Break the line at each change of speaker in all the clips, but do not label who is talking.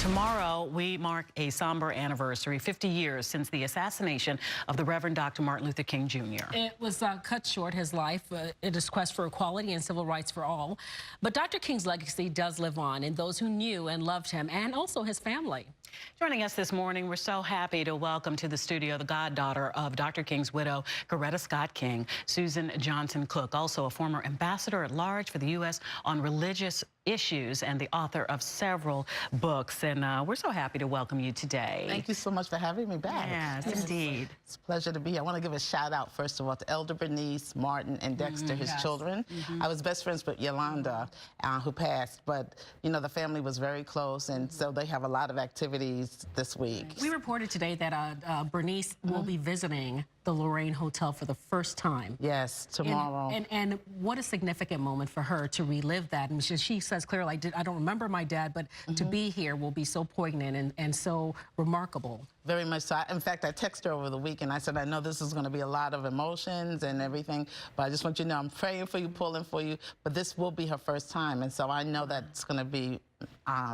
Tomorrow, we mark a somber anniversary, 50 years since the assassination of the Reverend Dr. Martin Luther King Jr.
It was cut short, his life, in his quest for equality and civil rights for all. But Dr. King's legacy does live on in those who knew and loved him, and also his family.
Joining us this morning, we're so happy to welcome to the studio the goddaughter of Dr. King's widow, Coretta Scott King, Suzan Johnson Cook, also a former ambassador at large for the U.S. on religious issues and the author of several books. And we're so happy to welcome you today.
Thank you so much for having me back.
Yes, indeed.
It's a pleasure to be here. I want to give a shout out, first of all, to Elder Bernice, Martin, and Dexter, his children. I was best friends with Yolanda, who passed, but, you know, the family was very close, and so they have a lot of activities this week.
We reported today that Bernice will be visiting the Lorraine Hotel for the first time.
Yes, tomorrow.
And what a significant moment for her to relive that. And she says clearly, I don't remember my dad, but to be here will be so poignant and so remarkable.
Very much so. In fact, I texted her over the week and I said, I know this is going to be a lot of emotions and everything, but I just want you to know I'm praying for you, pulling for you, but this will be her first time. And so I know that's going to be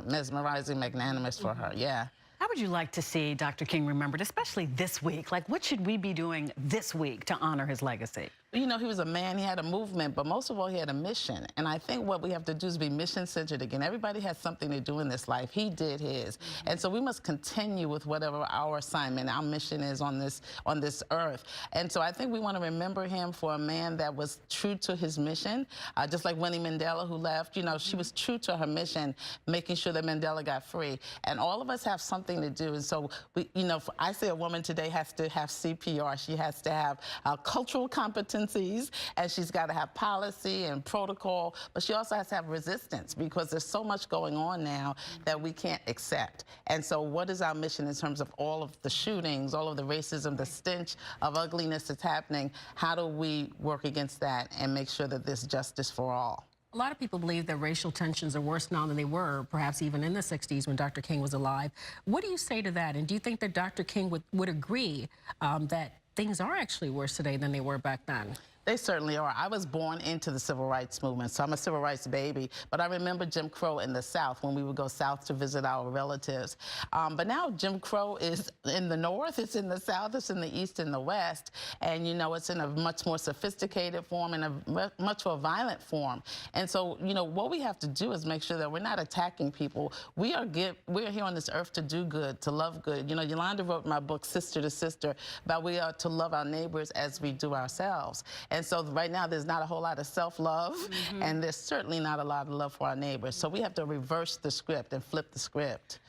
mesmerizing, magnanimous for her. Yeah.
How would you like to see Dr. King remembered, especially this week? Like, what should we be doing this week to honor his legacy?
You know, he was a man, he had a movement, but most of all, he had a mission. And I think what we have to do is be mission-centered again. Everybody has something to do in this life. He did his. And so we must continue with whatever our assignment, our mission is on this earth. And so I think we want to remember him for a man that was true to his mission. Just like Winnie Mandela, who left, you know, she was true to her mission, making sure that Mandela got free. And all of us have something to do. And so, you know, I say a woman today has to have CPR. She has to have cultural competence, and she's got to have policy and protocol, but she also has to have resistance because there's so much going on now that we can't accept. And so what is our mission in terms of all of the shootings, all of the racism, the stench of ugliness that's happening? How do we work against that and make sure that there's justice for all?
A lot of people believe that racial tensions are worse now than they were, perhaps even in the 60s when Dr. King was alive. What do you say to that? And do you think that Dr. King would agree that things are actually worse today than they were back then?
They certainly are. I was born into the civil rights movement, so I'm a civil rights baby. But I remember Jim Crow in the South when we would go south to visit our relatives. But now Jim Crow is in the North, it's in the South, it's in the East and the West. And, you know, it's in a much more sophisticated form and a much more violent form. And so, you know, what we have to do is make sure that we're not attacking people. We're here on this earth to do good, to love good. You know, Yolanda wrote my book, Sister to Sister, about we are to love our neighbors as we do ourselves. And so right now there's not a whole lot of self-love, and there's certainly not a lot of love for our neighbors. So we have to reverse the script and flip the script.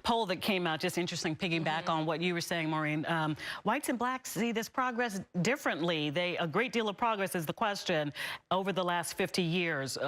Poll that came out, just interesting, piggyback on what you were saying, Maureen. Whites and blacks see this progress differently. A great deal of progress is the question over the last 50 years.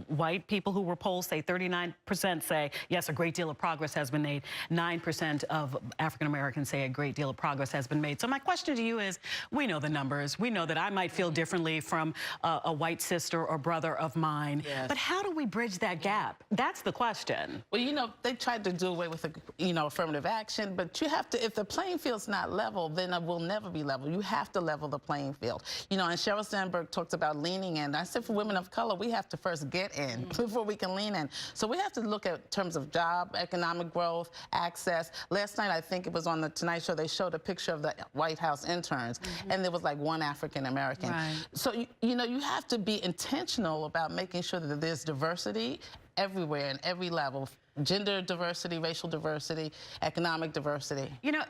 White people who were polled say 39% say, yes, a great deal of progress has been made. 9% of African Americans say a great deal of progress has been made. So my question to you is, we know the numbers. We know that I might feel differently from a white sister or brother of mine. Yes. But how do we bridge that gap? That's the question.
Well, you know, they tried to do away with, affirmative action, but you have to, if the playing field's not level, then it will never be level. You have to level the playing field. You know, and Sheryl Sandberg talked about leaning in. I said for women of color, we have to first get in before we can lean in. So we have to look at terms of job, economic growth, access. Last night, I think it was on the Tonight Show, they showed a picture of the White House interns, and there was like one African American. Right. So, you know, you have to be intentional about making sure that there's diversity everywhere and every level. Gender diversity, racial diversity, economic diversity.
You know,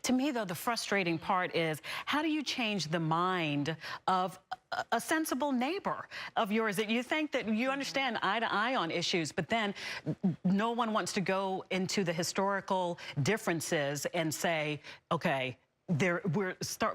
to me, though, the frustrating part is, how do you change the mind of a sensible neighbor of yours that you think that you understand eye to eye on issues, but then no one wants to go into the historical differences and say, okay,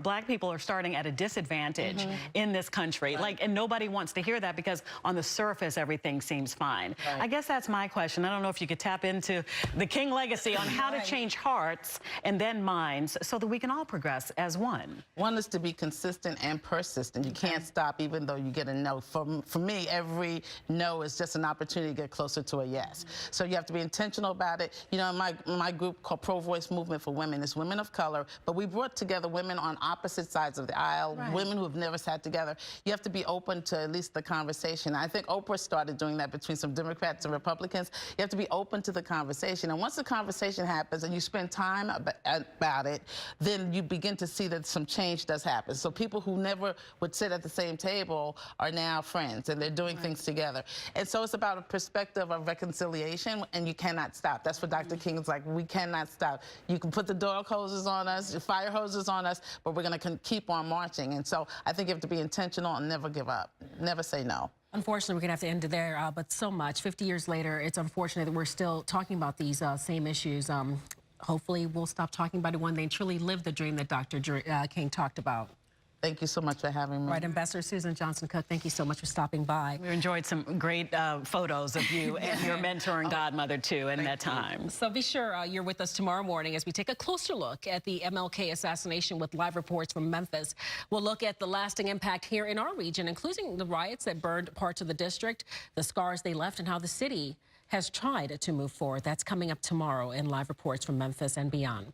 black people are starting at a disadvantage in this country. Right. And nobody wants to hear that because on the surface, everything seems fine. Right. I guess that's my question. I don't know if you could tap into the King legacy on how to change hearts and then minds so that we can all progress as one.
One is to be consistent and persistent. You can't stop even though you get a no. For me, every no is just an opportunity to get closer to a yes. So you have to be intentional about it. You know, my group called Pro Voice Movement for Women, it's women of color, but we brought together women on opposite sides of the aisle, women who have never sat together. You have to be open to at least the conversation. I think Oprah started doing that between some Democrats and Republicans. You have to be open to the conversation. And once the conversation happens and you spend time about it, then you begin to see that some change does happen. So people who never would sit at the same table are now friends, and they're doing things together. And so it's about a perspective of reconciliation, and you cannot stop. That's what Dr. King is like. We cannot stop. You can put the dog hoses on us, the fire hoses on us, but we're going to keep on marching. And so I think you have to be intentional and never give up. Never say no.
Unfortunately, we're going to have to end it there, but so much. 50 years later, it's unfortunate that we're still talking about these same issues. Hopefully, we'll stop talking about it when they truly live the dream that Dr. King talked about.
Thank you so much for having me.
Right, Ambassador Suzan Johnson-Cook, thank you so much for stopping by.
We enjoyed some great photos of you and your mentor and godmother, too, in that time.
So be sure you're with us tomorrow morning as we take a closer look at the MLK assassination with live reports from Memphis. We'll look at the lasting impact here in our region, including the riots that burned parts of the district, the scars they left, and how the city has tried to move forward. That's coming up tomorrow in live reports from Memphis and beyond.